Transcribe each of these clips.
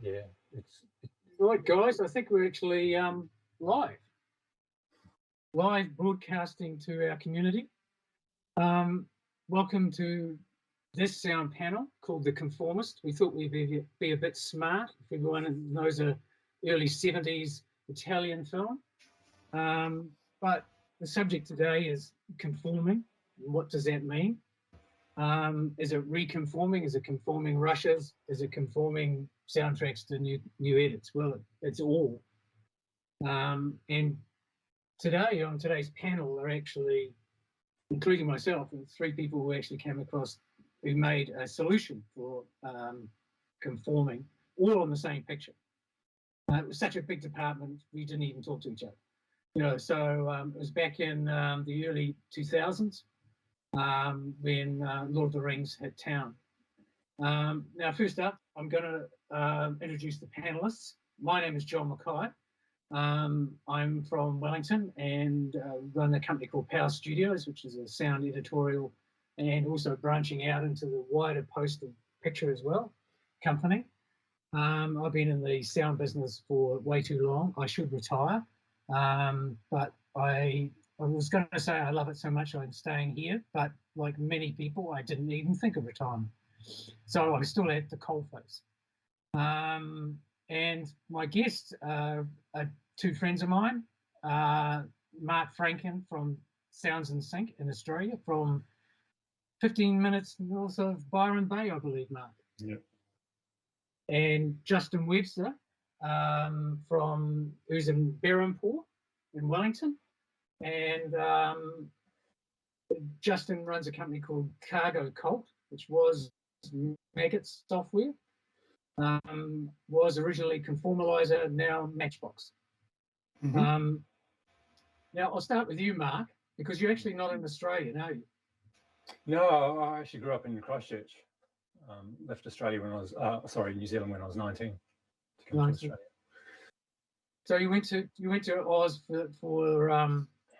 yeah, Right, guys, I think we're actually live broadcasting to our community. Welcome to this sound panel called The Conformist. We thought we'd be a bit smart. If everyone knows an early 70s Italian film. But the subject today is conforming. What does that mean? Is it reconforming? Is it conforming rushes? Is it conforming soundtracks to new edits? Well, it's all. And today, on today's panel, are actually, including myself, and 3 people who actually came across who made a solution for conforming, all on the same picture. It was such a big department, we didn't even talk to each other. You know, so it was back in the early 2000s when Lord of the Rings hit town. Now, first up, I'm going to introduce the panelists. My name is John McKay. I'm from Wellington and run a company called POW Studios, which is a sound editorial and also branching out into the wider post picture as well company. I've been in the sound business for way too long. I should retire, but I was going to say I love it so much I'm staying here, but like many people, I didn't even think of retirement. So I'm still at the coalface. And my guests are 2 friends of mine, Mark Franken from Sounds and Sync in Australia, from 15 minutes north of Byron Bay, I believe, Mark. Yeah. And Justin Webster, who's in Berhampore in Wellington. And Justin runs a company called Cargo Cult, which was Maggots Software. Was originally Conformalizer, now Matchbox. Mm-hmm. Now, I'll start with you, Mark, because you're actually not in Australia, are you? No, I actually grew up in Christchurch. Left Australia when I was, New Zealand when I was 19 to come to Australia. So you went to Oz for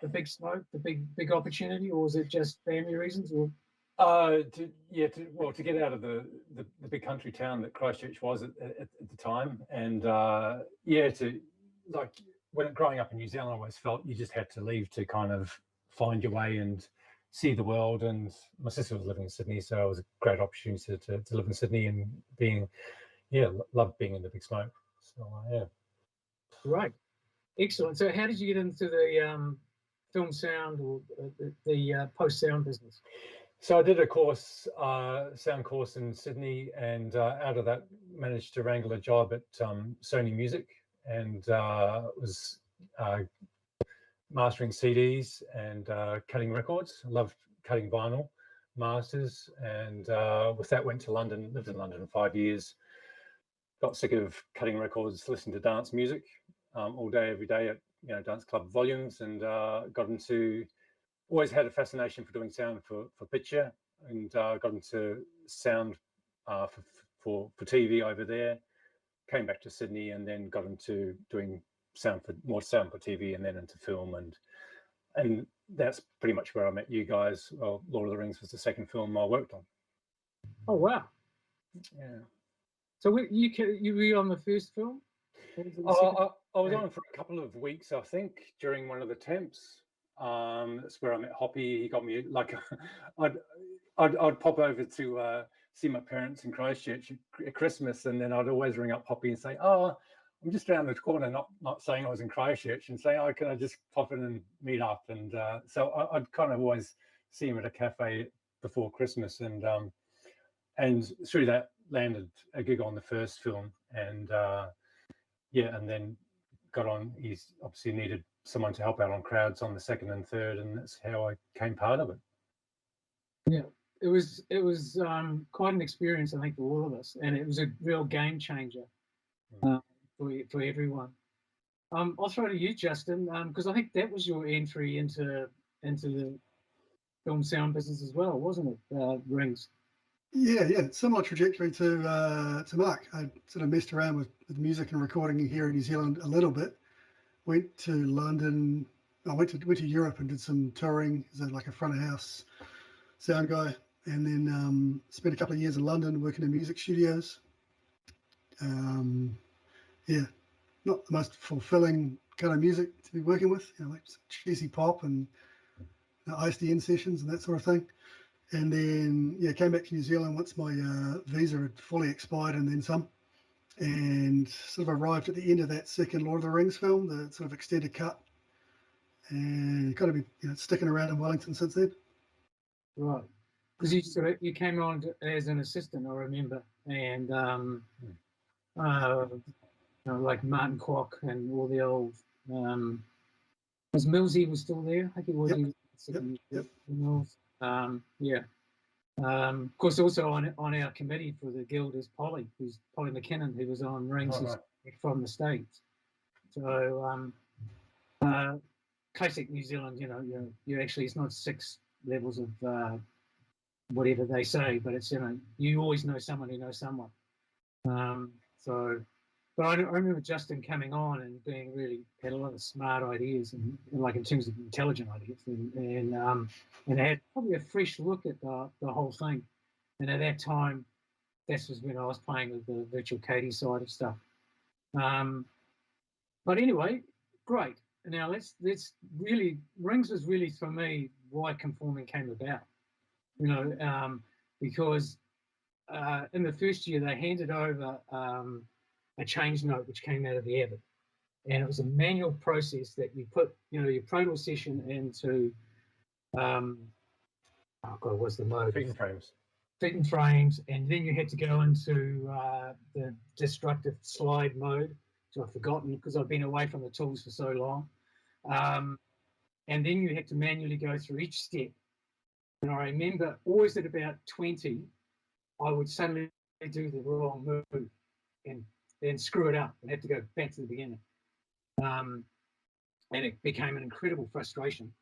the big smoke, the big opportunity, or was it just family reasons? Or to get out of the big country town that Christchurch was at the time, and when growing up in New Zealand, I always felt you just had to leave to kind of find your way and see the world. And my sister was living in Sydney, so it was a great opportunity to live in Sydney and loved being in the big smoke. So Right, excellent. So how did you get into the film sound or the post sound business? So I did a course, sound course in Sydney, and out of that managed to wrangle a job at Sony Music, and was mastering CDs and cutting records. I loved cutting vinyl masters, and with that went to London, lived in London 5 years, got sick of cutting records, listening to dance music all day, every day at dance club volumes, and always had a fascination for doing sound for picture, and got into sound for TV over there. Came back to Sydney and then got into doing more sound for TV, and then into film, and that's pretty much where I met you guys. Well, Lord of the Rings was the second film I worked on. Oh wow! Yeah. So you were on the first film? I was on for a couple of weeks, I think, during one of the temps. That's where I met Hoppy. He got me I'd pop over to see my parents in Christchurch at Christmas, and then I'd always ring up Hoppy and say, "Oh, I'm just around the corner," not saying I was in Christchurch, and say, "Oh, can I just pop in and meet up?" And so I'd kind of always see him at a cafe before Christmas, and through that landed a gig on the first film, and and then got on. He's obviously needed someone to help out on crowds on the second and third, and that's how I became part of it. Yeah, it was quite an experience, I think, for all of us, and it was a real game changer for everyone. I'll throw to you, Justin, because I think that was your entry into the film sound business as well, wasn't it? Rings. Yeah, similar trajectory to Mark. I sort of messed around with music and recording here in New Zealand a little bit. Went to London. I went to Europe and did some touring as like a front of house sound guy, and then spent a couple of years in London working in music studios. Yeah, not the most fulfilling kind of music to be working with, like cheesy pop and ISDN sessions and that sort of thing. And then, came back to New Zealand once my visa had fully expired and then some, and sort of arrived at the end of that second Lord of the Rings film, the sort of extended cut, and kind of been sticking around in Wellington since then. Right. Because you came on as an assistant, I remember, and like Martin Kwok and all the old. Was Millsy was still there? I think he was. Yep. Mills. Of course, also on our committee for the guild is Polly McKinnon, who was on Rings from the States. So classic New Zealand. You actually, it's not 6 levels of whatever they say, but it's you always know someone who knows someone. But I remember Justin coming on and being really had a lot of smart ideas and like in terms of intelligent ideas and had probably a fresh look at the whole thing. And at that time, this was when I was playing with the virtual Katie side of stuff. But anyway, great. Now let's really, Rings was really for me why Conforming came about. Because in the first year they handed over a change note which came out of the Abbott, and it was a manual process that you put your Pro Tool session into what's the mode? Feet and frames, and then you had to go into the destructive slide mode, which I've forgotten because I've been away from the tools for so long. And then you had to manually go through each step. And I remember always at about 20, I would suddenly do the wrong move and then screw it up and have to go back to the beginning. And it became an incredible frustration.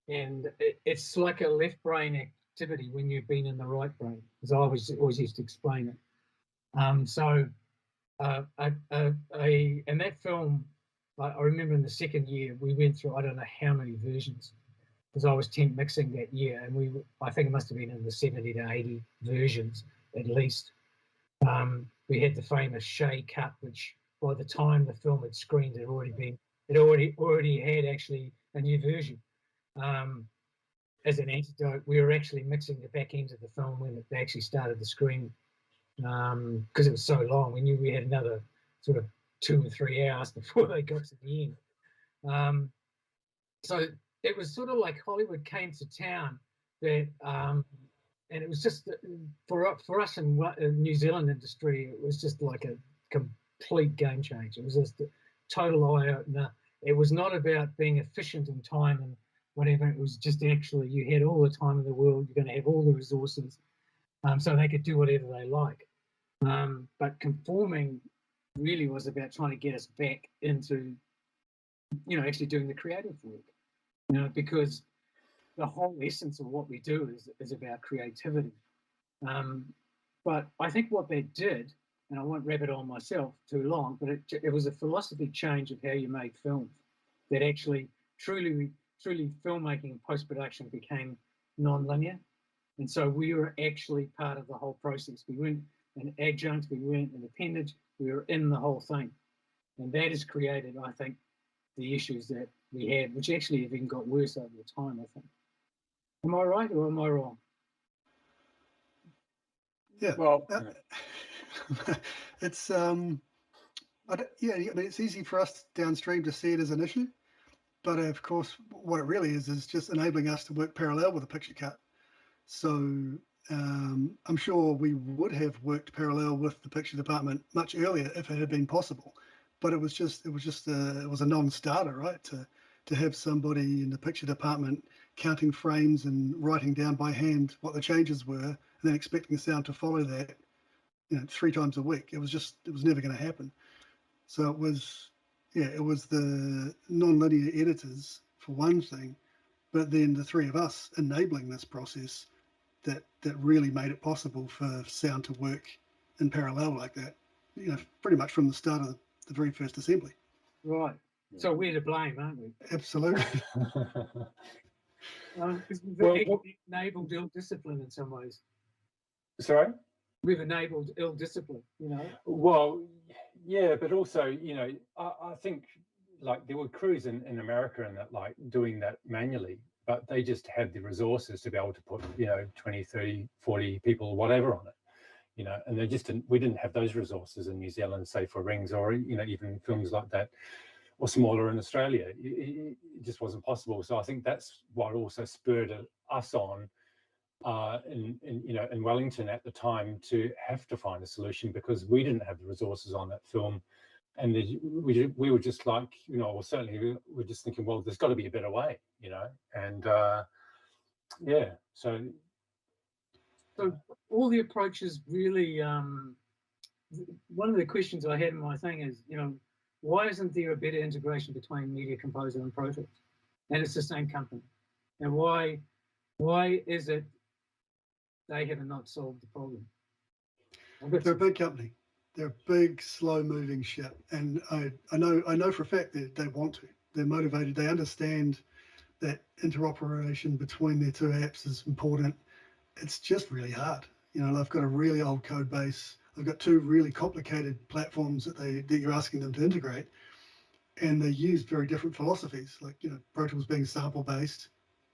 And it's like a left brain activity when you've been in the right brain, as I always used to explain it. And that film, I remember in the second year, we went through, I don't know how many versions, because I was temp mixing that year, and I think it must have been in the 70 to 80 versions at least. We had the famous Shea cut, which by the time the film had screened, it already had actually a new version. As an antidote, we were actually mixing the back end of the film when it actually started the screen, because it was so long. We knew we had another sort of 2 or 3 hours before they got to the end. So it was sort of like Hollywood came to town, that, and it was just for us in New Zealand industry, it was just like a complete game change. It was just a total eye opener. It was not about being efficient in time and whatever. It was just actually you had all the time in the world. You're going to have all the resources, so they could do whatever they like. But Conforming really was about trying to get us back into, actually doing the creative work, because the whole essence of what we do is about creativity. But I think what that did, and I won't rabbit on myself too long, but it was a philosophy change of how you made films, that actually truly filmmaking and post-production became non-linear. And so we were actually part of the whole process. We weren't an adjunct, we weren't an appendage, we were in the whole thing. And that has created, I think, the issues that we had, which actually have even got worse over the time, I think. Am I right or am I wrong? Yeah. Well, it's it's easy for us downstream to see it as an issue, but of course, what it really is just enabling us to work parallel with a picture cut. So I'm sure we would have worked parallel with the picture department much earlier if it had been possible, but it was a non-starter, right? To have somebody in the picture department counting frames and writing down by hand what the changes were, and then expecting sound to follow that, 3 times a week. It was never going to happen. So it was the non-linear editors for one thing, but then the 3 of us enabling this process that really made it possible for sound to work in parallel like that, pretty much from the start of the very first assembly. Right. So we're to blame, aren't we? Absolutely. We've enabled discipline in some ways. Sorry? we've enabled ill discipline, you know. Well, yeah, but also, you know, I think like there were crews in America and that like doing that manually, but they just had the resources to be able to put, you know, 20, 30, 40 people, whatever on it, you know, and they just we didn't have those resources in New Zealand, say for Rings or, you know, even films like that, or smaller in Australia. It just wasn't possible. So I think that's what also spurred us on in Wellington at the time to have to find a solution, because we didn't have the resources on that film, and we were just like, you know, well, certainly we were just thinking, well, there's got to be a better way, you know, and yeah, so all the approaches really. One of the questions I had in my thing is, you know, why isn't there a better integration between Media Composer and Pro Tools, and it's the same company, and why is it they have not solved the problem? They're a big company. They're a big, slow-moving ship, and I know for a fact that they want to. They're motivated. They understand that interoperation between their two apps is important. It's just really hard. You know, they've got a really old code base. They've got two really complicated platforms that you're asking them to integrate, and they use very different philosophies. Like, you know, Pro Tools being sample-based,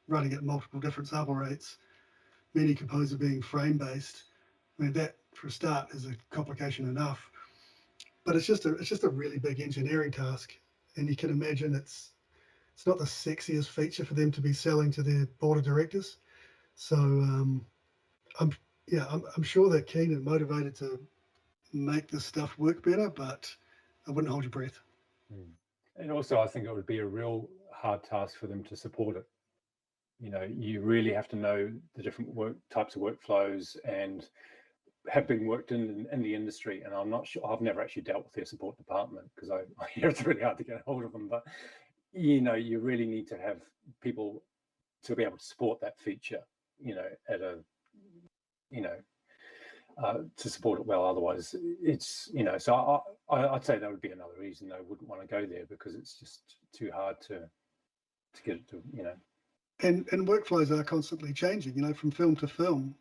running at multiple different sample rates. Media Composer being frame-based. I mean, that for a start is a complication enough, but it's just a really big engineering task, and you can imagine it's not the sexiest feature for them to be selling to their board of directors. So I'm sure they're keen and motivated to make this stuff work better, but I wouldn't hold your breath. And also, I think it would be a real hard task for them to support it. You know, you really have to know the different types of workflows and have been worked in the industry. And I'm not sure, I've never actually dealt with their support department, because I hear it's really hard to get a hold of them. But, you know, you really need to have people to be able to support that feature, you know, at a, you know, to support it well. Otherwise, it's, you know, so I'd say that would be another reason I wouldn't want to go there, because it's just too hard to get it to, you know. And workflows are constantly changing, you know, from film to film.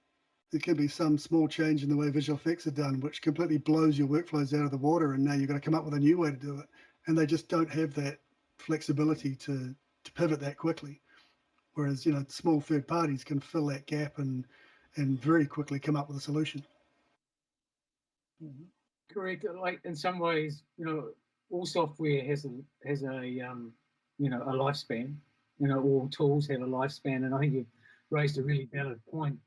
There can be some small change in the way visual effects are done, which completely blows your workflows out of the water, and now you've got to come up with a new way to do it. And they just don't have that flexibility to pivot that quickly. Whereas, you know, small third parties can fill that gap and very quickly come up with a solution. Correct. Like in some ways, you know, all software has a you know, a lifespan. You know, all tools have a lifespan, and I think you've raised a really valid point,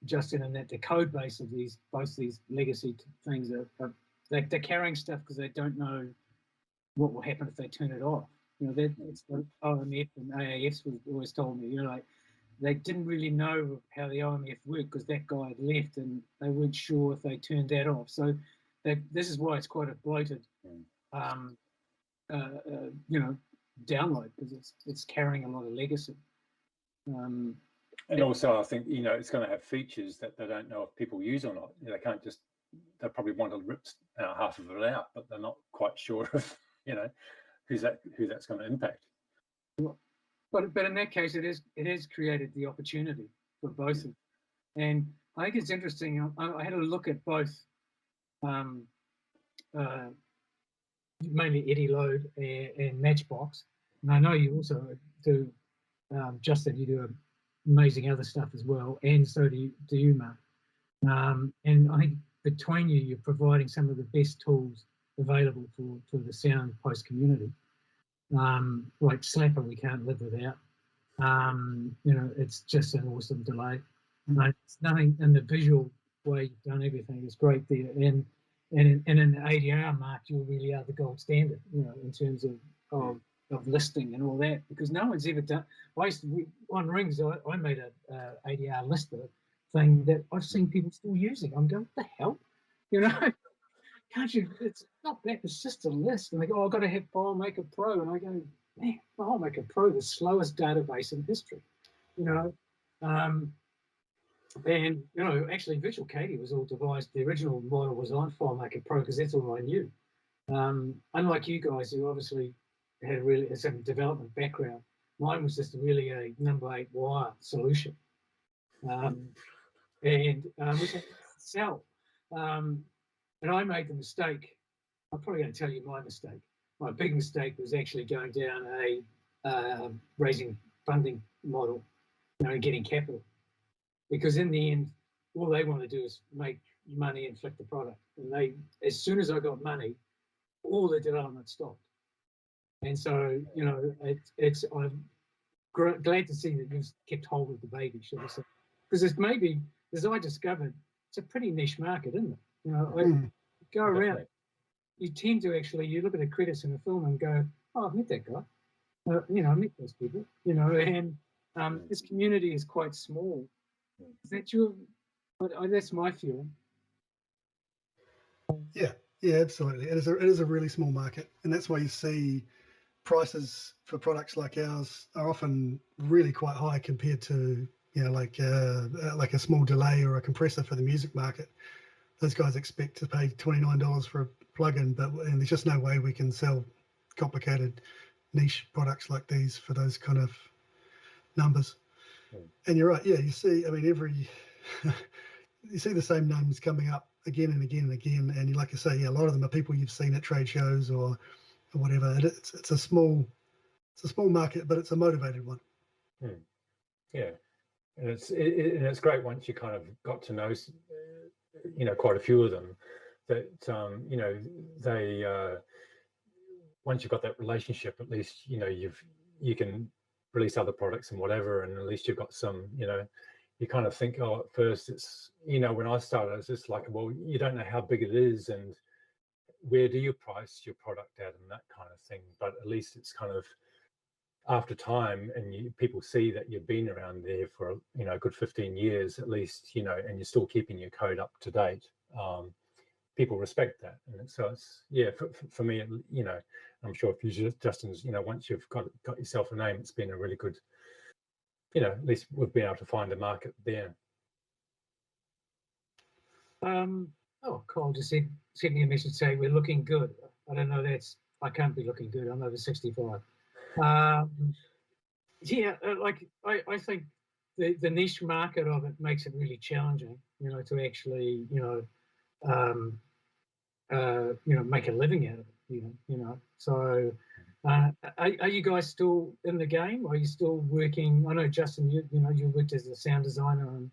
Justin, in that the code base of both these legacy things they're carrying stuff because they don't know what will happen if they turn it off. You know, that's what OMF and AAFs always told me. You know, like they didn't really know how the OMF worked because that guy had left, and they weren't sure if they turned that off. So this is why it's quite a bloated, you know, download, because it's carrying a lot of legacy. And also, I think, you know, it's going to have features that they don't know if people use or not. They can't just, they probably want to rip half of it out, but they're not quite sure of, you know, who that's going to impact. But in that case, it has created the opportunity for both of them. And I think it's interesting. I had a look at both, mainly Eddie Load and Matchbox, and I know you also do, Justin, you do amazing other stuff as well, and so do you, Mark. And I think between you, you're providing some of the best tools available for the sound post community. Like Slapper, we can't live without. You know, it's just an awesome delay. It's nothing in the visual way you've done everything is great there. And in the ADR, Mark, you really are the gold standard, you know, in terms of listing and all that, because no one's ever done. On Rings, I made a ADR lister thing that I've seen people still using. I'm going, what the hell? You know, can't you? It's not that, it's just a list. And they go, oh, I've got to have FileMaker Pro. And I go, man, FileMaker Pro, the slowest database in history, you know. And, you know, actually Visual Katie was all devised. The original model was on FileMaker Pro because that's all I knew. Unlike you guys who obviously had a certain development background, mine was just really a number 8 wire solution. Which sell. And I made the mistake. I'm probably going to tell you my mistake. My big mistake was actually going down a raising funding model, and getting capital. Because in the end, all they want to do is make money and flip the product. And as soon as I got money, all the development stopped. And so, I'm glad to see that you've kept hold of the baby, should I say? Because it's maybe, as I discovered, it's a pretty niche market, isn't it? I go around, you tend to you look at the credits in a film and go, oh, I've met that guy. I met those people, and this community is quite small. Is that your, that's my feeling. Yeah, absolutely. It is a really small market, and that's why you see prices for products like ours are often really quite high compared to like a small delay or a compressor for the music market. Those guys expect to pay $29 for a plugin, and there's just no way we can sell complicated niche products like these for those kind of numbers. And you're right, you see, you see the same names coming up again and again and again, and like you say, a lot of them are people you've seen at trade shows or whatever. It's a small market, but it's a motivated one. Yeah, and it's great once you kind of got to know quite a few of them, that they once you've got that relationship, at least you can release other products and whatever, and at least you've got some, you kind of think, oh, at first it's, when I started, it's just like, well, you don't know how big it is and where do you price your product at and that kind of thing. But at least it's kind of after time, and people see that you've been around there for a good 15 years at least, and you're still keeping your code up to date. People respect that, and so it's for me, I'm sure if you Justin's, once you've got yourself a name, it's been a really good, at least we've been able to find a market there. Cole just sent me a message saying we're looking good. I don't know, I can't be looking good. I'm over 65. I think the niche market of it makes it really challenging, to actually, make a living out of it, So, are you guys still in the game? Are you still working? I know, Justin, you worked as a sound designer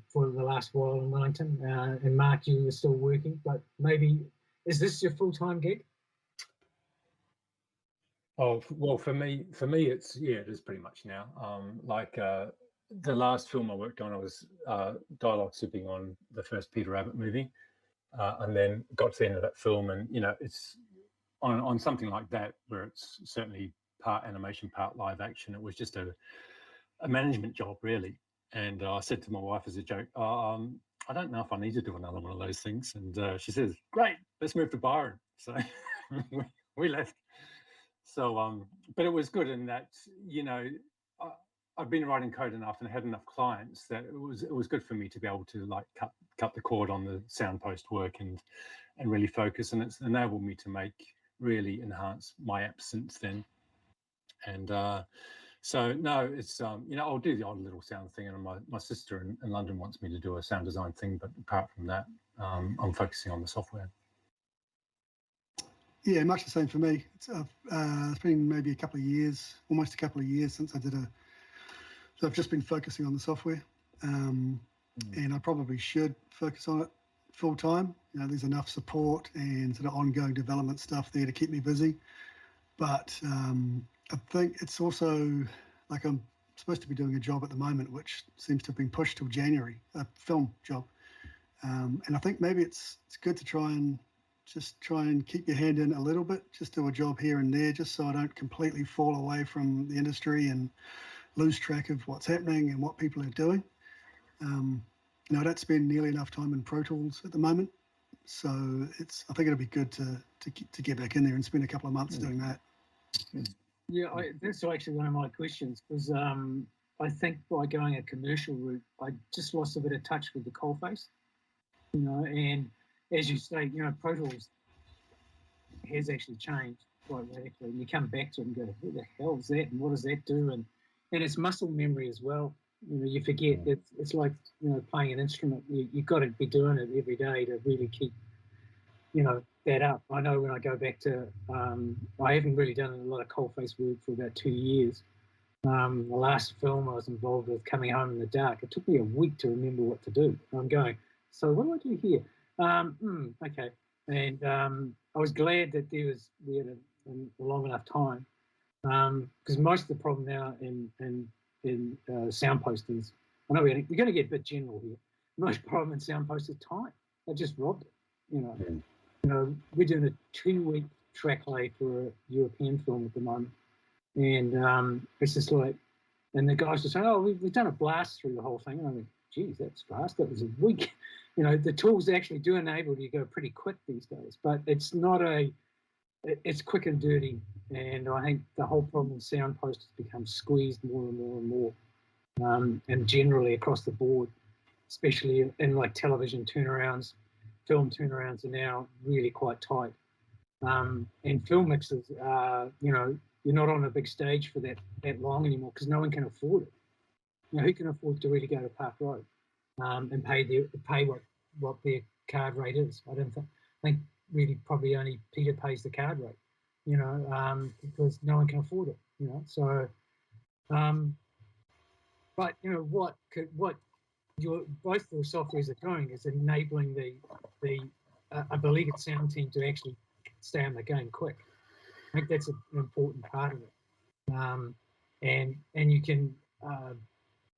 for the last while in Wellington, and Mark, you were still working, but maybe, is this your full-time gig? Oh, well, for me, it's, it is pretty much now. The last film I worked on, I was dialogue sipping on the first Peter Rabbit movie, and then got to the end of that film, and it's on something like that where it's certainly part animation, part live action. It was just a management job, really. And I said to my wife as a joke, I don't know if I need to do another one of those things. And she says, great, let's move to Byron. So we left. So, but it was good in that, I've been writing code enough and had enough clients that it was good for me to be able to like cut the cord on the sound post work and really focus. And it's enabled me to really enhance my apps since then. And so no, it's I'll do the odd little sound thing, and my sister in London wants me to do a sound design thing, but apart from that, I'm focusing on the software. Yeah, much the same for me. It's been maybe almost a couple of years since I did so I've just been focusing on the software, and I probably should focus on it full time. There's enough support and sort of ongoing development stuff there to keep me busy. But I think it's also like I'm supposed to be doing a job at the moment, which seems to have been pushed till January, a film job. And I think maybe it's good to try and keep your hand in a little bit, just do a job here and there, just so I don't completely fall away from the industry and lose track of what's happening and what people are doing. I don't spend nearly enough time in Pro Tools at the moment, so I think it'll be good to get back in there and spend a couple of months doing that. Yeah, that's actually one of my questions, because I think by going a commercial route, I just lost a bit of touch with the coalface, and as you say, Pro Tools has actually changed quite radically. And you come back to it and go, who the hell is that? And what does that do? And it's muscle memory as well. You know, you forget. It's like, you know, playing an instrument. You've got to be doing it every day to really keep, you know, that up. I know when I go back to, I haven't really done a lot of coalface work for about 2 years. The last film I was involved with, Coming Home in the Dark, it took me a week to remember what to do. I'm going, so what do I do here? Okay. And I was glad that we had a long enough time, because most of the problem now in Soundpost is, I know we're going to get a bit general here. Most problem in Soundpost is time. They just robbed it. You know, we're doing a 2-week track lay for a European film at the moment. And it's just like, and the guys were saying, oh, we've done a blast through the whole thing. And I went, geez, that's fast. That was a week. You know, the tools actually do enable you to go pretty quick these days, but it's not it's quick and dirty. And I think the whole problem in Soundpost has become squeezed more and more and more. And generally across the board, especially in like television turnarounds, film turnarounds are now really quite tight. And film mixers are, you know, you're not on a big stage for that long anymore because no one can afford it. You know, who can afford to really go to Park Road and pay what their card rate is? I think really probably only Peter pays the card rate, you know, because no one can afford it, you know. So, but you know what both the softwares are doing is enabling a beleaguered sound team to actually stay on the game quick. I think that's an important part of it, and you can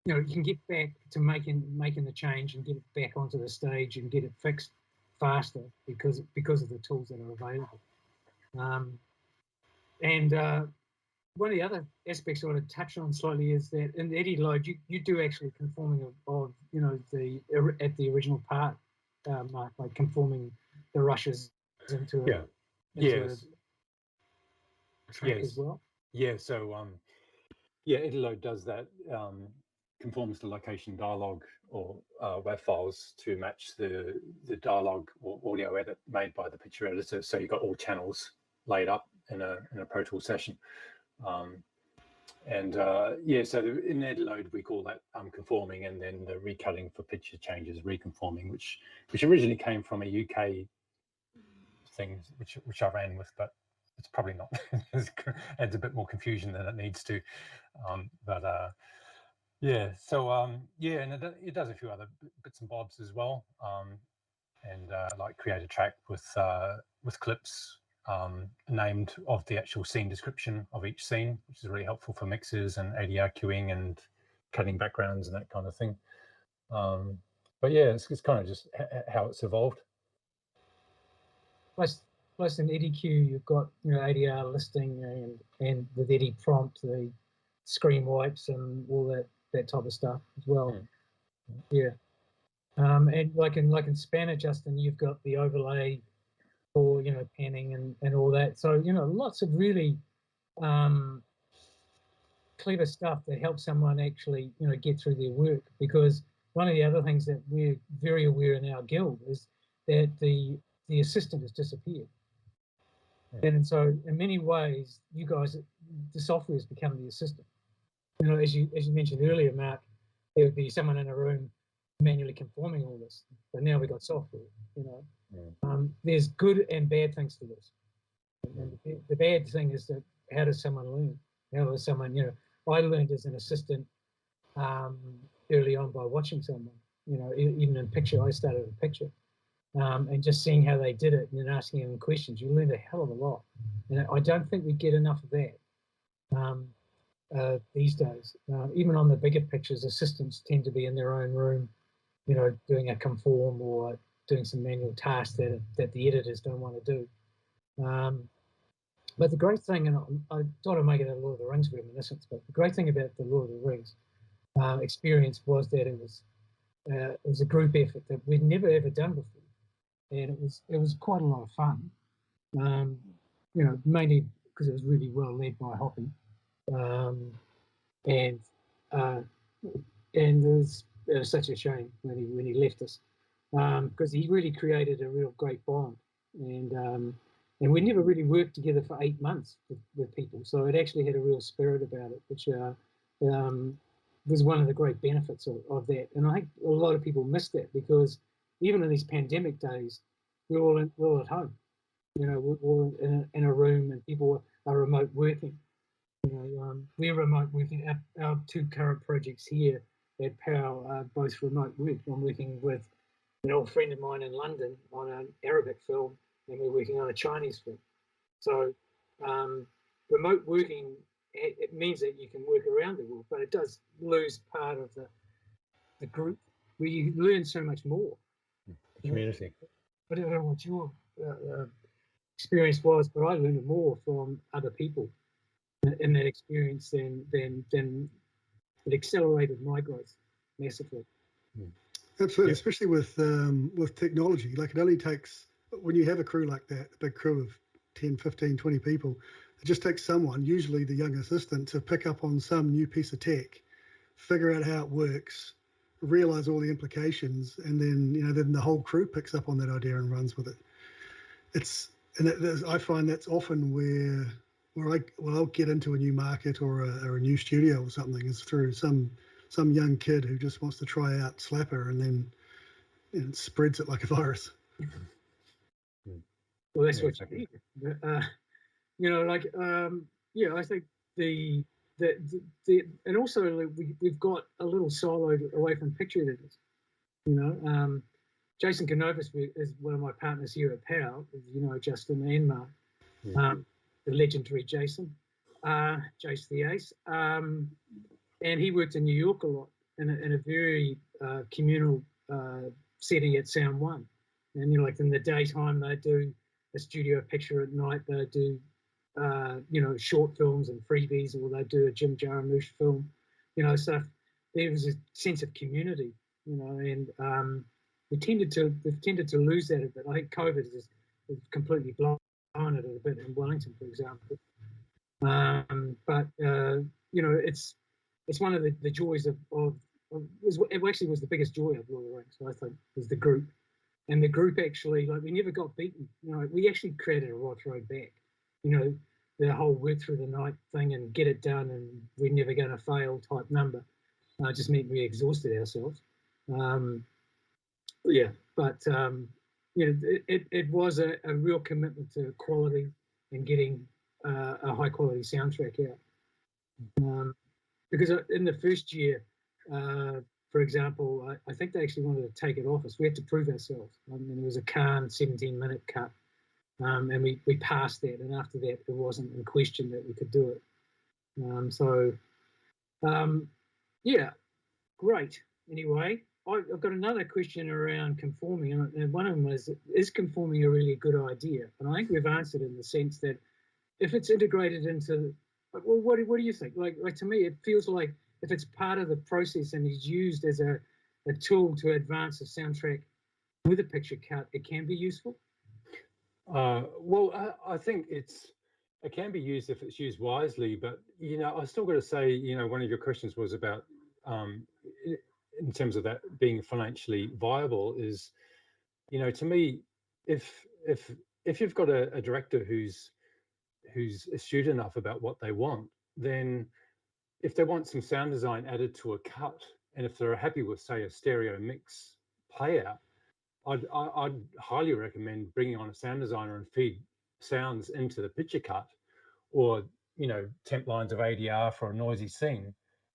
you know, you can get back to making the change and get it back onto the stage and get it fixed faster because of the tools that are available. And one of the other aspects I want to touch on slightly is that in the Eddie load you do actually conforming of you know at the original part, Mark, like conforming the rushes into a track as well. Yeah, so Eddie load does that, conforms the location dialogue or WAV files to match the dialogue or audio edit made by the picture editor. So you've got all channels laid up in a Pro Tools session. So in Eddie load we call that conforming, and then the recutting for picture changes reconforming, which originally came from a UK thing which I ran with, but it's probably not. Adds a bit more confusion than it needs to. And it does a few other bits and bobs as well, like create a track with clips named of the actual scene description of each scene, which is really helpful for mixers and ADR queuing and cutting backgrounds and that kind of thing. But yeah, it's kind of just how it's evolved. Plus in Eddie Q, you've got, you know, ADR listing and with Eddie prompt, the screen wipes and all that type of stuff as well. Yeah. And like in Spanner, Justin, you've got the overlay for, you know, panning and all that. So, you know, lots of really clever stuff that helps someone actually, you know, get through their work. Because one of the other things that we're very aware in our guild is that the assistant has disappeared. And so in many ways, you guys, the software has become the assistant. You know, as you mentioned earlier, Mark, there would be someone in a room manually conforming all this, but now we've got software. You know, there's good and bad things to this. And the bad thing is that how does someone learn? How does someone, you know, I learned as an assistant early on by watching someone. You know, even in picture, I started in picture. And just seeing how they did it and then asking them questions, you learn a hell of a lot. And I don't think we get enough of that these days. Even on the bigger pictures, assistants tend to be in their own room, you know, doing a conform or doing some manual tasks that the editors don't want to do. But the great thing, and I don't want to make it a Lord of the Rings reminiscence, but the great thing about the Lord of the Rings experience was that it was a group effort that we'd never ever done before. And it was quite a lot of fun, you know, mainly because it was really well led by Hoppy, and it was such a shame when he left us, because he really created a real great bond, and we never really worked together for 8 months with people, so it actually had a real spirit about it, which was one of the great benefits of that. And I think a lot of people miss that, because even in these pandemic days, we're all at home. You know, we're all in a room, and people are remote working. You know, we're remote working. Our two current projects here at POW are both remote work. I'm working with an old friend of mine in London on an Arabic film, and we're working on a Chinese film. So remote working, it means that you can work around the world, but it does lose part of the group where you learn so much more. The community. I don't know what your experience was, but I learned more from other people in that experience than it accelerated my growth massively. Absolutely, especially with technology. Like, it only takes, when you have a crew like that, a big crew of 10, 15, 20 people, it just takes someone, usually the young assistant, to pick up on some new piece of tech, figure out how it works, realize all the implications, and then, you know, then the whole crew picks up on that idea and runs with it. I find that's often where I'll get into a new market or a new studio or something, is through some young kid who just wants to try out Slapper, and then, you know, spreads it like a virus. Well, that's what you need. You know, like, yeah, I think the and also we've got a little silo away from picture editors. You know, Jason Canovas is one of my partners here at POW. You know, Justin and Mark, the legendary Jason, Jace the Ace, and he worked in New York a lot in a very communal setting at Sound One. And, you know, like in the daytime they do a studio picture, at night they do you know, short films and freebies, or they do a Jim Jarmusch film, you know. So there was a sense of community, you know, and we've tended to lose that a bit. I think COVID has completely blown it a bit in Wellington, for example. But you know, it's one of the joys of it actually was the biggest joy of Lord of the Rings, I think, was the group. And the group actually, like, we never got beaten. You know, we actually created a Roth Road back. You know, the whole work through the night thing and get it done and we're never going to fail type number just meant we exhausted ourselves. Yeah, but you know, it was a real commitment to quality and getting a high quality soundtrack out. Because in the first year, for example, I think they actually wanted to take it off us. We had to prove ourselves. I mean, it was a Khan 17-minute cut, and we passed that. And after that, it wasn't in question that we could do it. Yeah, great. Anyway, I've got another question around conforming, and one of them is conforming a really good idea? And I think we've answered in the sense that if it's integrated into, well, what do you think? Like to me, it feels like if it's part of the process and is used as a tool to advance a soundtrack with a picture cut, it can be useful. Well, I think it can be used if it's used wisely, but, you know, I still got to say, you know, one of your questions was about in terms of that being financially viable is, you know, to me, if you've got a director who's astute enough about what they want, then if they want some sound design added to a cut, and if they're happy with, say, a stereo mix playout, I'd highly recommend bringing on a sound designer and feed sounds into the picture cut, or, you know, temp lines of ADR for a noisy scene,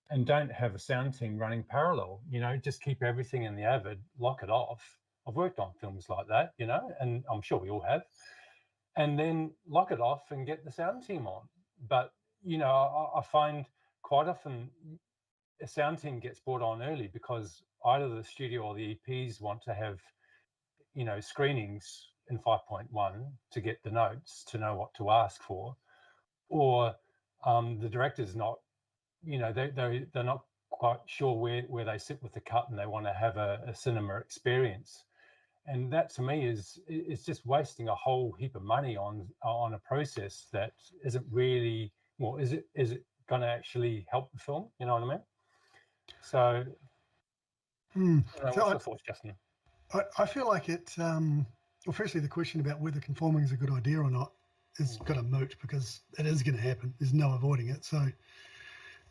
and don't have a sound team running parallel. You know, just keep everything in the Avid, lock it off. I've worked on films like that, you know, and I'm sure we all have. And then lock it off and get the sound team on. But, you know, I find quite often a sound team gets brought on early because either the studio or the EPs want to have, you know, screenings in 5.1 to get the notes, to know what to ask for, or the director's not, you know, they're not quite sure where they sit with the cut, and they want to have a cinema experience. And that, to me, is just wasting a whole heap of money on a process that isn't really, well, is it going to actually help the film? You know what I mean? So, what's your thoughts, Justin? I feel like it. Well, firstly, the question about whether conforming is a good idea or not is got a moot, because it is going to happen. There's no avoiding it. So,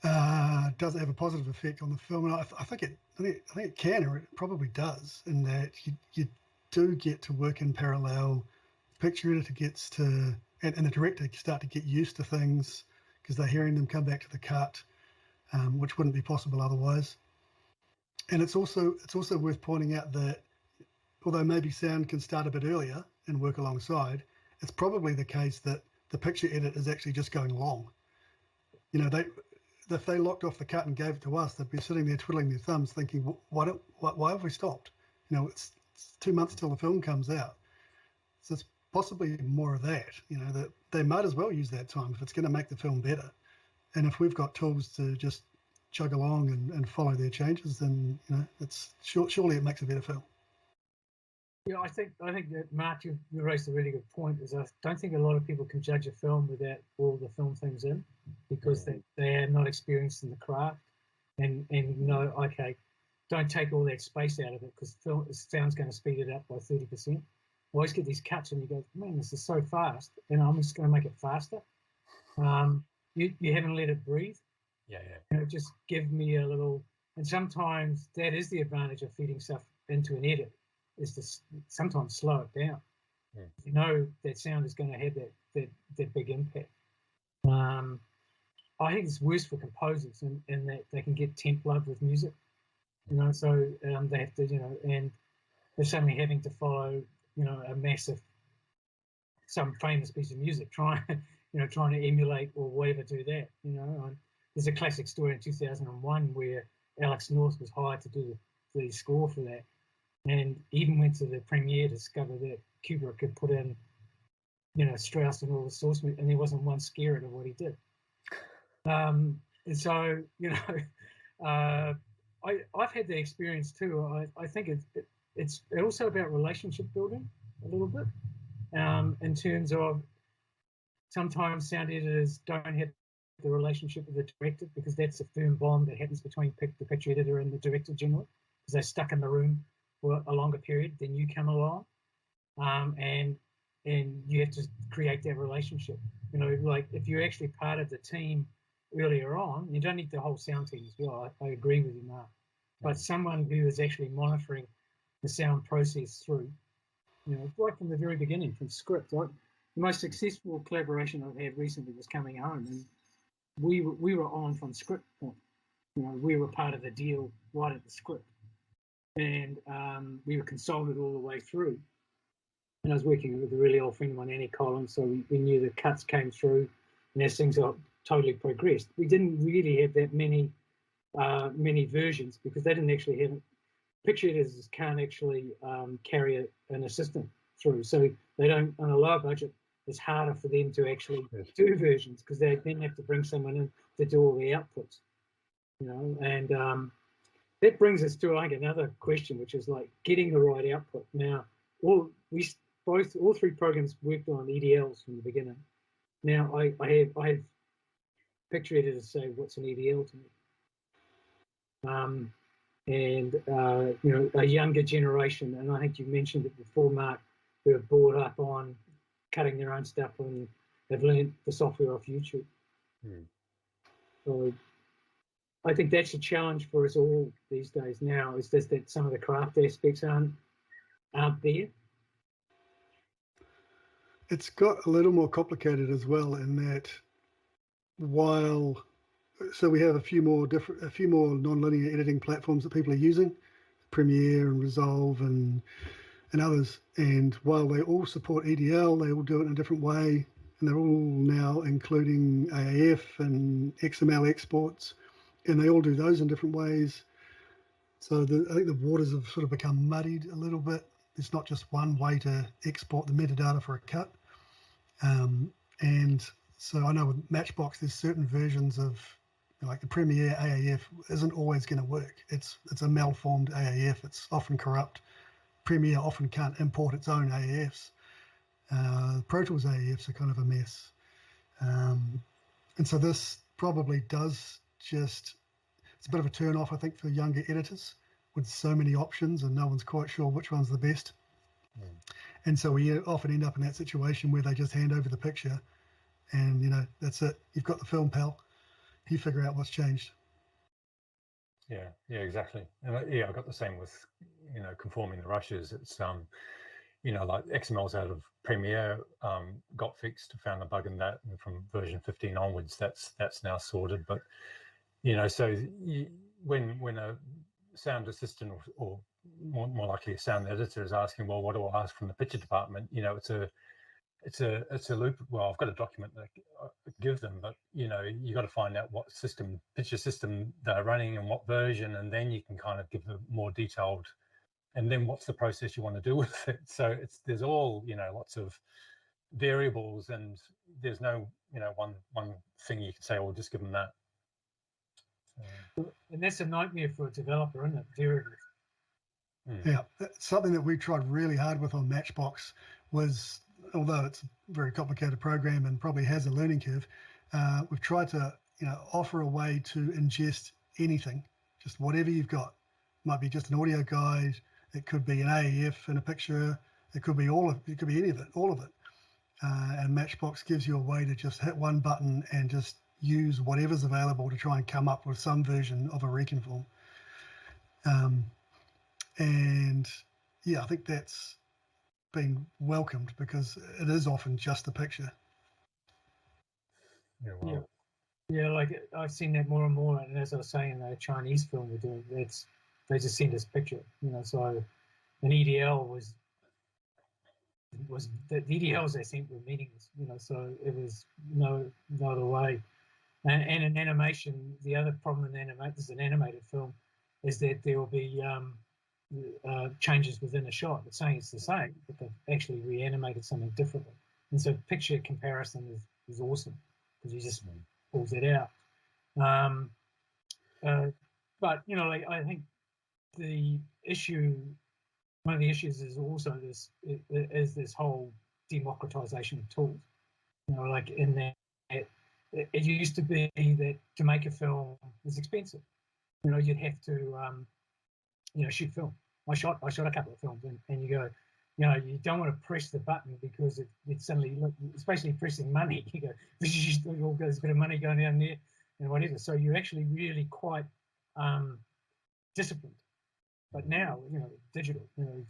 Does it have a positive effect on the film? And I think it can, or it probably does, in that you do get to work in parallel. Picture editor gets to, and the director start to get used to things because they're hearing them come back to the cut, which wouldn't be possible otherwise. And it's also worth pointing out that although maybe sound can start a bit earlier and work alongside, it's probably the case that the picture edit is actually just going long. You know, if they locked off the cut and gave it to us, they'd be sitting there twiddling their thumbs thinking, why have we stopped? You know, it's 2 months till the film comes out. So it's possibly more of that, you know, that they might as well use that time if it's going to make the film better. And if we've got tools to just chug along and follow their changes, then, you know, it's surely it makes a better film. Yeah, I think that, Mark, you raised a really good point. Is I don't think a lot of people can judge a film without all the film things in, because they are not experienced in the craft, and know, okay, don't take all that space out of it because sound's going to speed it up by 30%. I always get these cuts and you go, man, this is so fast, and I'm just going to make it faster. You haven't let it breathe. Yeah. You know, just give me a little, and sometimes that is the advantage of feeding stuff into an edit, is to sometimes slow it down. Yeah. You know that sound is going to have that big impact. I think it's worse for composers in that they can get temp love with music, you know, so they have to, you know, and they're suddenly having to follow, you know, some famous piece of music, trying to emulate or whatever, do that, you know. There's a classic story in 2001 where Alex North was hired to do the score for that, and even went to the premiere to discover that Kubrick had put in, you know, Strauss and all the source, and there wasn't one scare out of what he did. And so, you know, I've had the experience too. I think it's also about relationship building a little bit, in terms of sometimes sound editors don't have the relationship with the director, because that's a firm bond that happens between the picture editor and the director generally, because they're stuck in the room for a longer period. Then you come along, and you have to create that relationship. You know, like if you're actually part of the team earlier on, you don't need the whole sound team as well. I agree with you, Mark. But someone who is actually monitoring the sound process through, you know, right from the very beginning, from script. Right? The most successful collaboration I've had recently was Coming Home, and we were on from script point. You know, we were part of the deal right at the script, and we were consulted all the way through. And I was working with a really old friend of mine, Annie Collins, so we knew the cuts came through, and as things are totally progressed, we didn't really have that many versions, because they didn't actually have it. Picture editors can't actually carry an assistant through, so they don't, on a low budget, it's harder for them to actually do versions, because they then have to bring someone in to do all the outputs, you know. And that brings us to, I think, another question, which is like getting the right output. Now, all three programs worked on EDLs from the beginning. Now, I have picture editors say, what's an EDL to me? And you know, a younger generation, and I think you mentioned it before, Mark, who have brought up on cutting their own stuff and have learned the software off YouTube. So I think that's a challenge for us all these days now, is just that some of the craft aspects aren't there. It's got a little more complicated as well, in that so we have a few more non-linear editing platforms that people are using, Premiere and Resolve and others. And while they all support EDL, they all do it in a different way, and they're all now including AAF and XML exports, and they all do those in different ways. So I think the waters have sort of become muddied a little bit. There's not just one way to export the metadata for a cut. And so I know with Matchbox, there's certain versions of, you know, like the Premiere AAF isn't always going to work. It's a malformed AAF. It's often corrupt. Premiere often can't import its own AAFs. Pro Tools AAFs are kind of a mess. And so this probably does it's a bit of a turn off, I think, for younger editors with so many options and no one's quite sure which one's the best. And so we often end up in that situation where they just hand over the picture and, you know, that's it. You've got the film, pal. he figure out what's changed. Yeah, exactly. And I got the same with, conforming the rushes. It's like XMLs out of Premiere got fixed, found a bug in that, and from version 15 onwards, that's now sorted. But so when a sound assistant or more likely a sound editor is asking, well, what do I ask from the picture department? It's a loop. Well, I've got a document that I give them, but you got to find out what picture system they're running and what version, and then you can kind of give them more detailed. And then what's the process you want to do with it? So there's all lots of variables, and there's no one thing you can say, well, just give them that. And that's a nightmare for a developer, isn't it? Variables. Yeah, something that we tried really hard with on Matchbox was, although it's a very complicated program and probably has a learning curve, we've tried to offer a way to ingest anything, just whatever you've got. Might be just an audio guide, it could be an AEF in a picture, it could be any of it, all of it. And Matchbox gives you a way to just hit one button and just use whatever's available to try and come up with some version of a reconform. And yeah, I think that's been welcomed because it is often just a picture. Yeah, wow. Yeah, like I've seen that more and more. And as I was saying, the Chinese film we're doing, they just send us picture, so an EDL was the EDLs they sent were meaningless, so it was no other way. And in animation, the other problem in this is an animated film, is that there will be changes within a shot. It's saying it's the same, but they've actually reanimated something differently. And so picture comparison is awesome because you just pulls it out. But I think one of the issues is also this whole democratization of tools. Like in that it used to be that to make a film was expensive. You'd have to shoot film. I shot a couple of films, and you go, you don't want to press the button because it suddenly, especially pressing money, you go, there's a bit of money going down there and whatever. So you're actually really quite disciplined. But now, digital, we're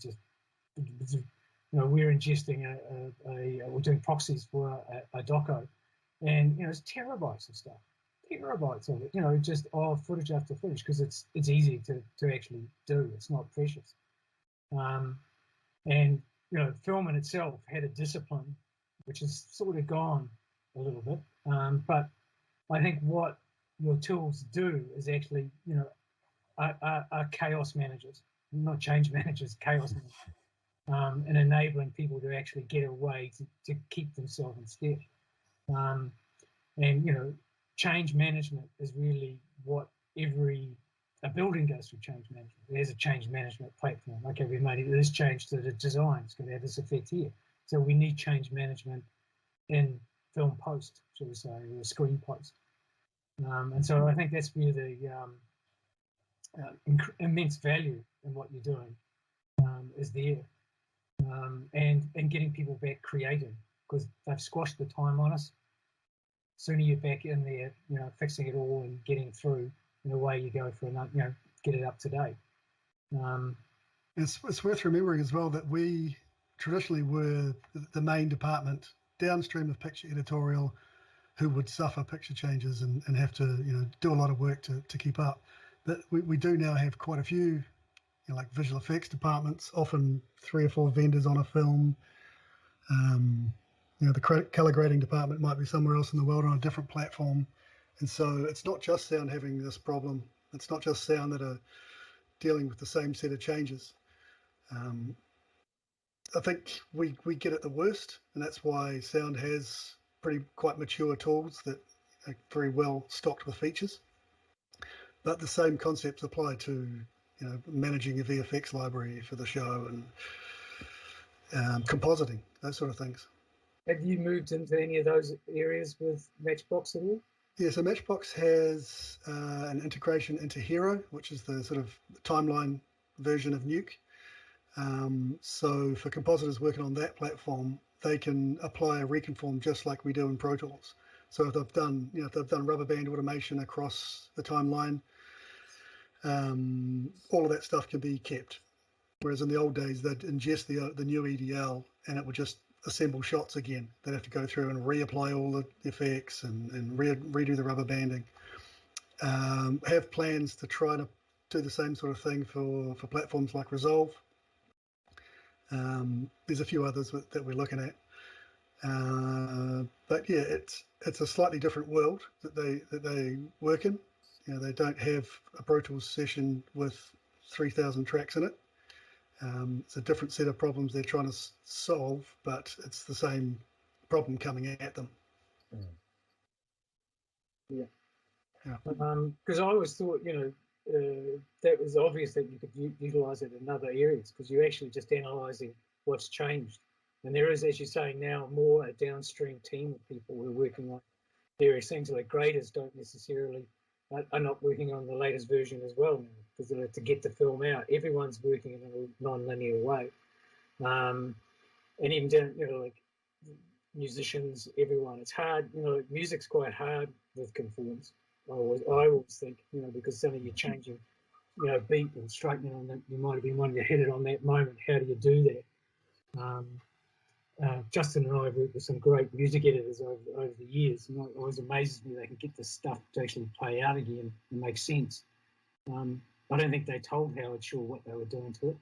ingesting we're doing proxies for a doco, and it's terabytes of stuff. Terabytes of it, just footage after footage, because it's easy to actually do. It's not precious. And film in itself had a discipline, which is sort of gone a little bit. But I think what your tools do is actually, are chaos managers, not change managers, chaos managers, and enabling people to actually get a way to keep themselves in step. And change management is really what a building goes through change management. There's a change management platform. Okay, we've made this change to the design. It's going to have this effect here. So we need change management in film post, shall we say, or screen post. And so I think that's where the immense value in what you're doing is there. And getting people back creating, because they've squashed the time on us. Sooner you're back in there, fixing it all and getting through, away you go for another, get it up to date. It's worth remembering as well that we traditionally were the main department downstream of picture editorial who would suffer picture changes and have to do a lot of work to keep up. But we do now have quite a few like visual effects departments, often 3 or 4 vendors on a film. The color grading department might be somewhere else in the world on a different platform. And so it's not just sound having this problem. It's not just sound that are dealing with the same set of changes. I think we get it the worst, and that's why sound has quite mature tools that are very well stocked with features. But the same concepts apply to managing a VFX library for the show and compositing, those sort of things. Have you moved into any of those areas with Matchbox at all? Yeah, so Matchbox has an integration into Hero, which is the sort of timeline version of Nuke. So for compositors working on that platform, they can apply a reconform just like we do in Pro Tools. So if they've done, if they've done rubber band automation across the timeline, all of that stuff can be kept. Whereas in the old days, they'd ingest the new EDL and it would just assemble shots again. They'd have to go through and reapply all the effects and redo the rubber banding. Have plans to try to do the same sort of thing for platforms like Resolve. There's a few others that we're looking at. But yeah, it's a slightly different world that they work in. They don't have a Pro Tools session with 3,000 tracks in it. It's a different set of problems they're trying to solve, but it's the same problem coming at them. Yeah. Because I always thought, that was obvious that you could utilize it in other areas because you're actually just analyzing what's changed. And there is, as you say, now more a downstream team of people who are working on various things. Like graders don't necessarily are not working on the latest version as well because to get the film out, everyone's working in a non-linear way. And even down, like musicians, everyone, it's hard. Music's quite hard with conforms. I always think, because suddenly you're changing, beat and straightening on that. You might have been wanting to hit it on that moment. How do you do that? Justin and I have worked with some great music editors over the years, and it always amazes me they can get this stuff to actually play out again and make sense. I don't think they told Howard Shaw what they were doing to it.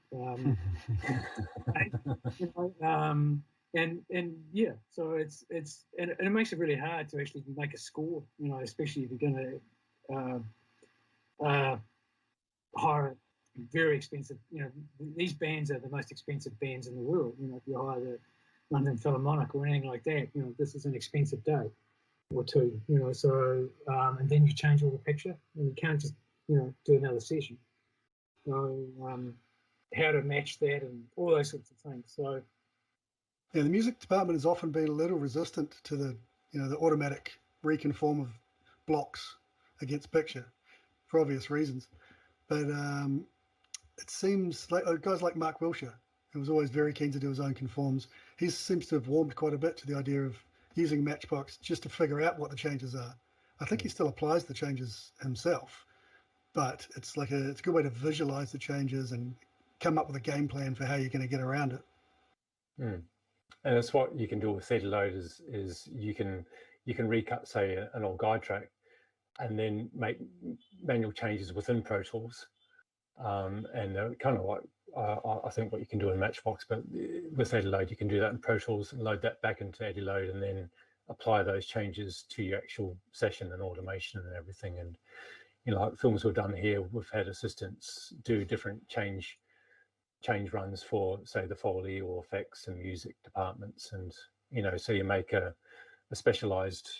And yeah, so it's and it makes it really hard to actually make a score, especially if you're going to hire very expensive. These bands are the most expensive bands in the world. If you hire the London Philharmonic or anything like that, this is an expensive day or two. So and then you change all the picture, and you can't just do another session. So how to match that and all those sorts of things. So. Yeah, the music department has often been a little resistant to the automatic reconform of blocks against picture for obvious reasons. But it seems like guys like Mark Wilshire, who was always very keen to do his own conforms, he seems to have warmed quite a bit to the idea of using Matchbox just to figure out what the changes are. I think he still applies the changes himself, but it's a good way to visualize the changes and come up with a game plan for how you're going to get around it. And that's what you can do with theta load is you can recut, say, an old guide track and then make manual changes within Pro Tools. And kind of like I think what you can do in Matchbox, but with theta load you can do that in Pro Tools and load that back into theta load and then apply those changes to your actual session and automation and everything. And like films we've done here, we've had assistants do different change runs for, say, the Foley or effects and music departments, and so you make a specialized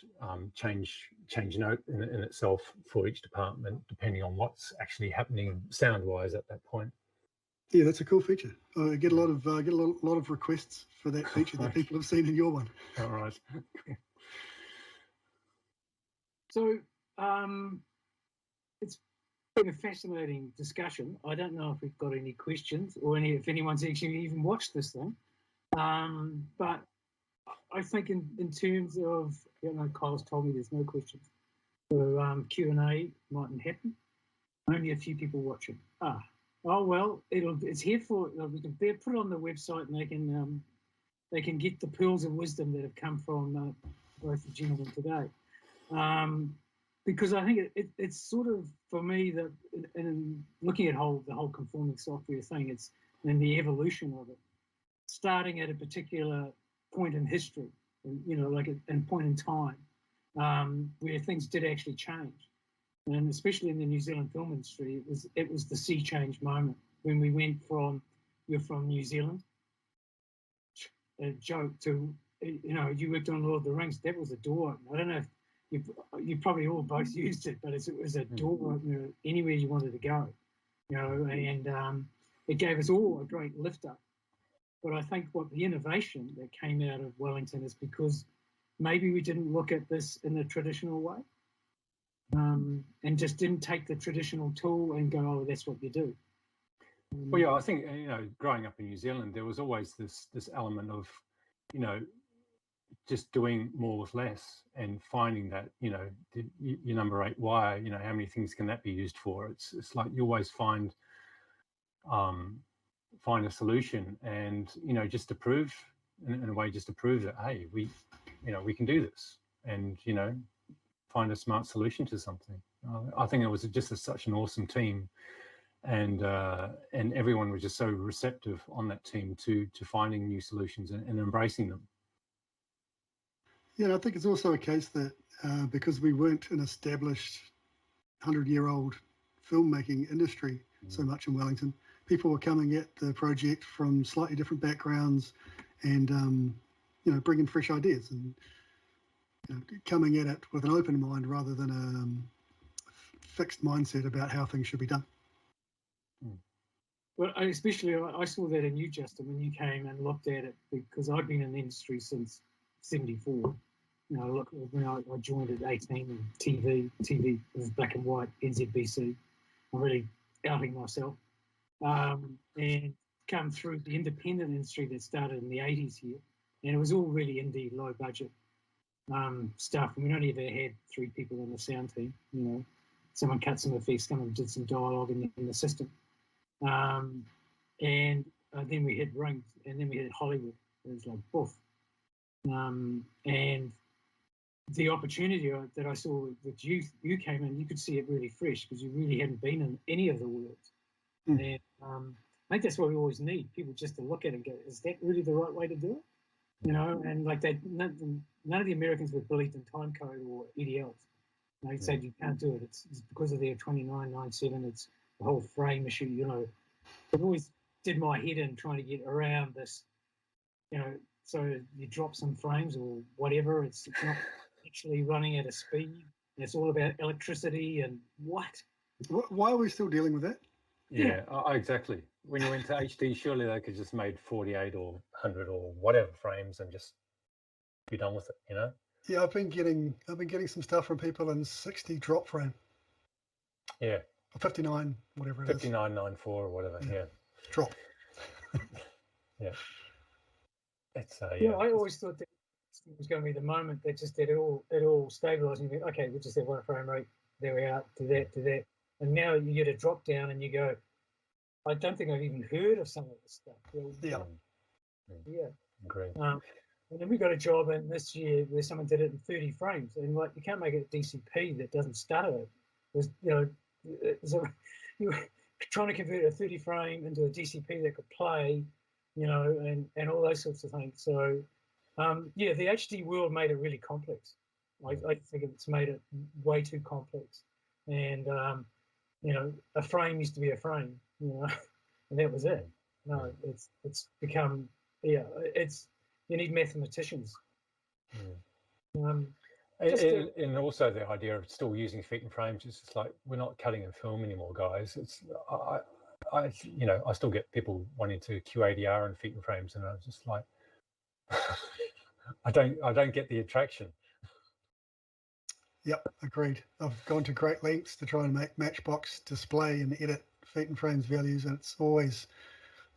change note in itself for each department, depending on what's actually happening sound wise at that point. Yeah, that's a cool feature. I get a lot of requests for that feature that people have seen in your one. All right. So it's been a fascinating discussion. I don't know if we've got any questions or if anyone's actually even watched this thing. But I think in terms of, Kyle's told me there's no questions. So Q&A mightn't happen. Only a few people watching. Oh well, it's here for, we can put it on the website and they can get the pearls of wisdom that have come from both the gentlemen today. Because I think it's sort of, for me, that in looking at the whole conforming software thing, it's in the evolution of it, starting at a particular point in history, like a point in time, where things did actually change, and especially in the New Zealand film industry, it was the sea change moment when we went from you're from New Zealand, a joke, to you worked on Lord of the Rings. That was a door opener. I don't know if you probably all both used it, but it was a door opener anywhere you wanted to go, and it gave us all a great lift up. But I think what the innovation that came out of Wellington is because maybe we didn't look at this in a traditional way, and just didn't take the traditional tool and go, oh, that's what you do. Well, yeah, I think growing up in New Zealand, there was always this element of, just doing more with less and finding that, you know, your number 8 wire, you know, how many things can that be used for? It's like you always find a solution, and, you know, just to prove, in a way, just to prove that, hey, we can do this, and, you know, find a smart solution to something. I think it was just such an awesome team, and everyone was just so receptive on that team to finding new solutions and embracing them. Yeah, and I think it's also a case that because we weren't an established 100-year-old filmmaking industry so much in Wellington, people were coming at the project from slightly different backgrounds, and you know, bringing fresh ideas, and, you know, coming at it with an open mind rather than a fixed mindset about how things should be done. Well, especially I saw that in you, Justin, when you came and looked at it, because I've been in the industry since '74. You know, look, when I joined at 18, and TV was black and white, NZBC. I'm really outing myself. And come through the independent industry that started in the 80s here, and it was all really indie, low budget stuff. And we only ever had 3 people on the sound team. You know, someone cut some effects, someone did some dialogue in the system, and then we hit Rings, and then we hit Hollywood. It was like boof. And the opportunity that I saw with you came in, you could see it really fresh because you really hadn't been in any of the worlds. And I think that's what we always need, people just to look at it and go, is that really the right way to do it? You know, and like none of the Americans were bullied in timecode or EDLs. They said you can't do it. It's because of their 2997. It's the whole frame issue. You know, I've always did my head in trying to get around this. You know, so you drop some frames or whatever. It's not actually running at a speed. It's all about electricity and what? Why are we still dealing with that? Yeah, exactly. When you went to HD, surely they could just made 48 or 100 or whatever frames and just be done with it, you know? Yeah, I've been getting some stuff from people in 60 drop frame. Yeah. Or 59, whatever it 5994 or whatever. Yeah. Drop. Yeah. It's yeah. I always thought that it was going to be the moment that just did it all stabilized, and you think, okay, we just have 1 frame rate. There we are. To that. And now you get a drop down and you go, I don't think I've even heard of some of this stuff. Yeah. Great. And then we got a job in this year where someone did it in 30 frames, and like you can't make it a DCP that doesn't stutter. It was, you know, so you were trying to convert a 30 frame into a DCP that could play, you know, and all those sorts of things. So yeah, the HD world made it really complex. I think it's made it way too complex, and you know, a frame used to be a frame, you know, and that was it. No, it's become, yeah, it's, you need mathematicians. And also the idea of still using feet and frames is just like, we're not cutting in film anymore, guys. It's I you know, I still get people wanting to QADR and feet and frames, and I'm just like, I don't get the attraction. Yep, agreed. I've gone to great lengths to try and make Matchbox display and edit feet and frames values, and it's always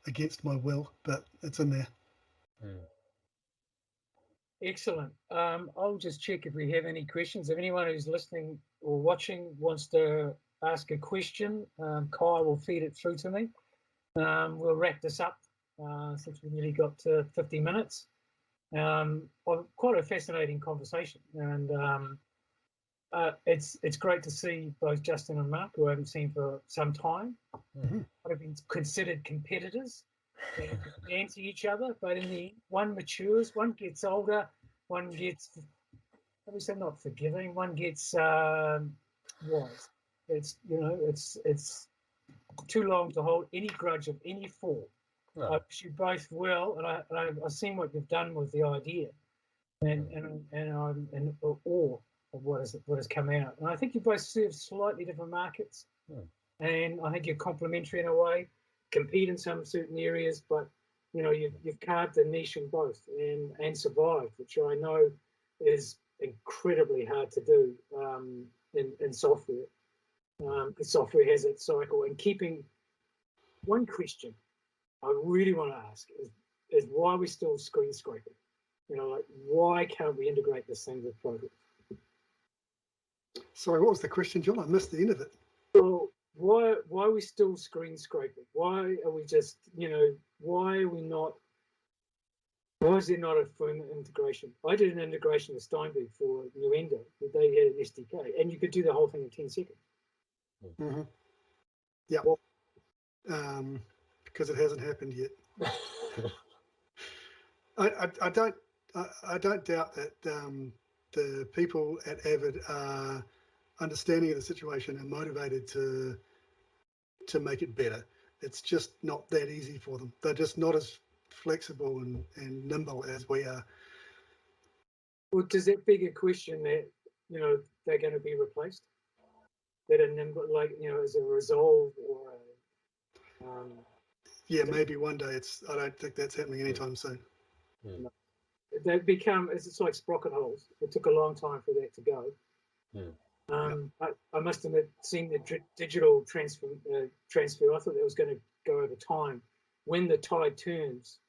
against my will, but it's in there. Excellent. I'll just check if we have any questions. If anyone who's listening or watching wants to ask a question, Kyle will feed it through to me. We'll wrap this up since we nearly got to 50 minutes. Quite a fascinating conversation, and it's great to see both Justin and Mark, who I haven't seen for some time. I've been considered competitors and anti each other, but in the end, one matures, one gets older, one gets, obviously not forgiving, one gets wise. It's, you know, it's too long to hold any grudge of any form. No. I wish you both well, and I've seen what you've done with the idea, and I'm in awe of what has come out. And I think you both serve slightly different markets, and I think you're complementary in a way, compete in some certain areas, but you know, you've carved a niche in both and survived, which I know is incredibly hard to do in software. Because software has its cycle, and keeping one question I really want to ask is why are we still screen scraping? You know, like, why can't we integrate this thing with Pro Tools? Sorry, what was the question, John? I missed the end of it. Well, why are we still screen scraping? Why are we just, you know, why are we not? Why is there not a firm integration? I did an integration with Steinberg for Nuendo. They had an SDK, and you could do the whole thing in 10 seconds. Mm-hmm. Yeah. Well, because it hasn't happened yet. I don't doubt that the people at Avid are understanding of the situation and motivated to make it better. It's just not that easy for them. They're just not as flexible and nimble as we are. Well, does that beg a question that, you know, they're going to be replaced? That are nimble, like, you know, as a Resolve or a, yeah, maybe one day. I don't think that's happening anytime soon. Mm. They become, it's like sprocket holes. It took a long time for that to go. Mm. I must admit, seeing the digital transfer, I thought that was going to go over time. When the tide turns,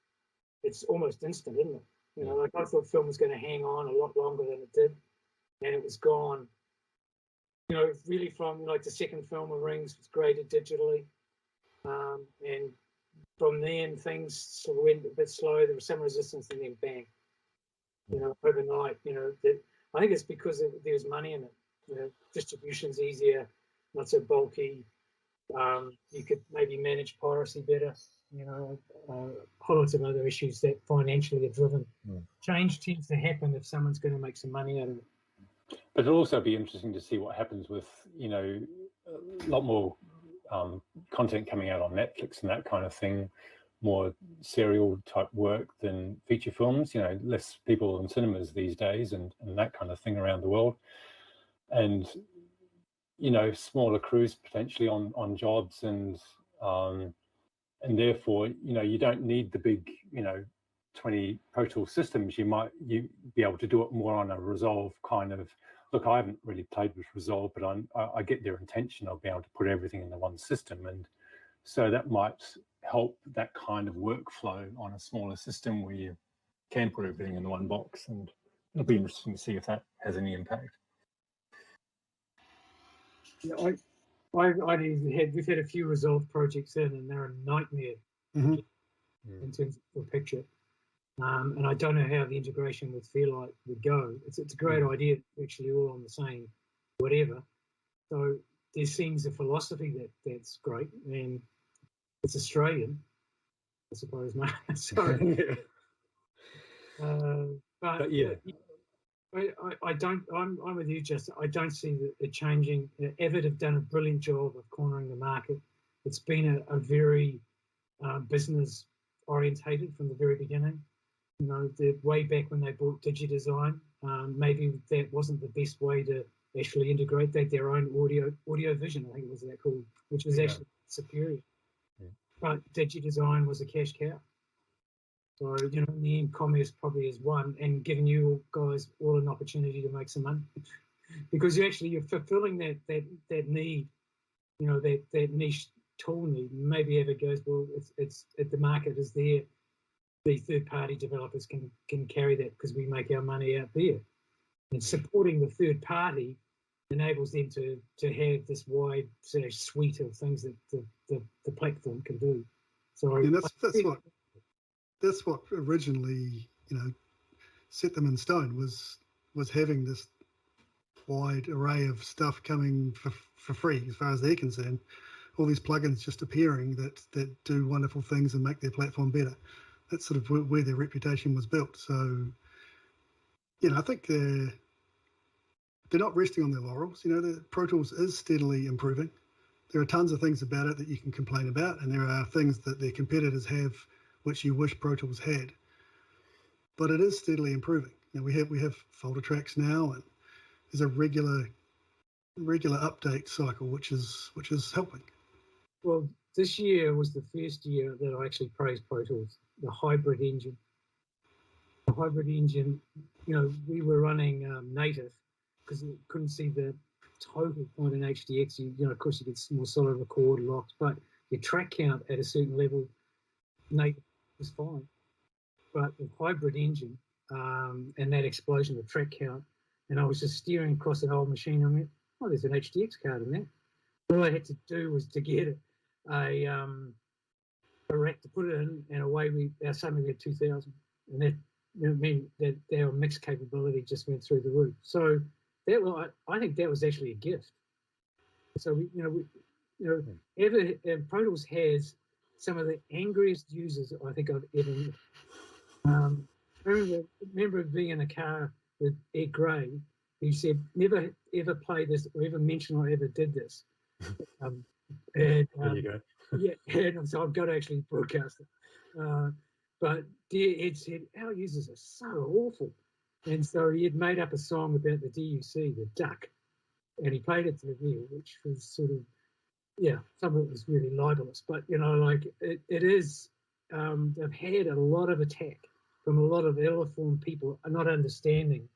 it's almost instant, isn't it? You know, like, I thought film was going to hang on a lot longer than it did, and it was gone. You know, really from like the second film of Rings was graded digitally, and from then things sort of went a bit slow. There was some resistance, and then bang, you know, overnight. You know, I think it's because there's money in it. You know, distribution's easier, not so bulky. You could maybe manage piracy better. You know, whole lots of other issues that financially are driven. Change tends to happen if someone's going to make some money out of it. But it'll also be interesting to see what happens with, you know, a lot more content coming out on Netflix and that kind of thing, more serial type work than feature films, you know, less people in cinemas these days and that kind of thing around the world. And, you know, smaller crews potentially on jobs and therefore, you know, you don't need the big, you know, 20 Pro Tools systems. You be able to do it more on a Resolve kind of. Look, I haven't really played with Resolve, but I get their intention of being able to put everything in the one system, and so that might help that kind of workflow on a smaller system where you can put everything in the one box, and it'll be interesting to see if that has any impact. Yeah, we've had a few Resolve projects in, and they're a nightmare in terms of picture. And I don't know how the integration with Fairlight would go. It's a great idea, actually, all on the same whatever. So there seems a philosophy that's great, and it's Australian, I suppose, mate. So, but yeah, I don't. I'm with you, Justin. I don't see it changing. Avid have done a brilliant job of cornering the market. It's been a very business orientated from the very beginning. You know, way back when they bought DigiDesign, maybe that wasn't the best way to actually integrate that. Their own audio vision, I think it was that called, which was actually superior. But DigiDesign was a cash cow. So, you know, in the end, commerce probably is one, and giving you guys all an opportunity to make some money, because you're fulfilling that need, you know, that niche tool need. Maybe Avid goes, well, it's the market is there. The third-party developers can carry that because we make our money out there. And supporting the third party enables them to have this wide suite of things that the platform can do. So yeah, that's what originally, you know, set them in stone was having this wide array of stuff coming for free as far as they're concerned. All these plugins just appearing that do wonderful things and make their platform better. That's sort of where their reputation was built. So, you know, I think they're not resting on their laurels. You know, the Pro Tools is steadily improving. There are tons of things about it that you can complain about, and there are things that their competitors have which you wish Pro Tools had. But it is steadily improving. You know, we have folder tracks now, and there's a regular update cycle, which is helping. Well, this year was the first year that I actually praised Pro Tools, the hybrid engine. The hybrid engine, you know, we were running native because we couldn't see the total point in HDX. You know, of course, you get more solid record locks, but your track count at a certain level, native was fine. But the hybrid engine, and that explosion of track count. And I was just steering across an old machine and I went, oh, there's an HDX card in there. All I had to do was to get a rack to put it in, and away suddenly we had 2,000. And that meant that our mix capability just went through the roof. So I think that was actually a gift. So Pro Tools has some of the angriest users I think I've ever met. I remember being in a car with Ed Gray, who said, never ever play this or ever mention I ever did this. There you go. Yeah, and so I've got to actually broadcast it. But dear Ed said, our users are so awful. And so he had made up a song about the DUC, the duck, and he played it to the wheel, which was sort of, some of it was really libelous. But, it is, they've had a lot of attack from a lot of ill-informed people not understanding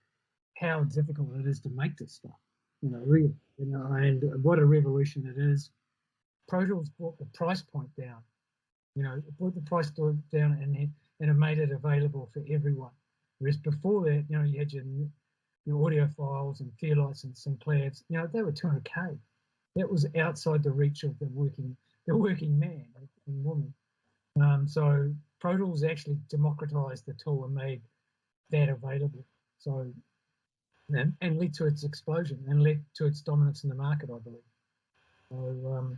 how difficult it is to make this stuff, really, and what a revolution it is. Pro Tools brought the price point down, it brought the price down and it made it available for everyone. Whereas before that, you had your audiophiles and Fairlights and Sinclairs, they were 200K. That was outside the reach of the working man and woman. So Pro Tools actually democratized the tool and made that available. So, and led to its explosion and led to its dominance in the market, I believe. So,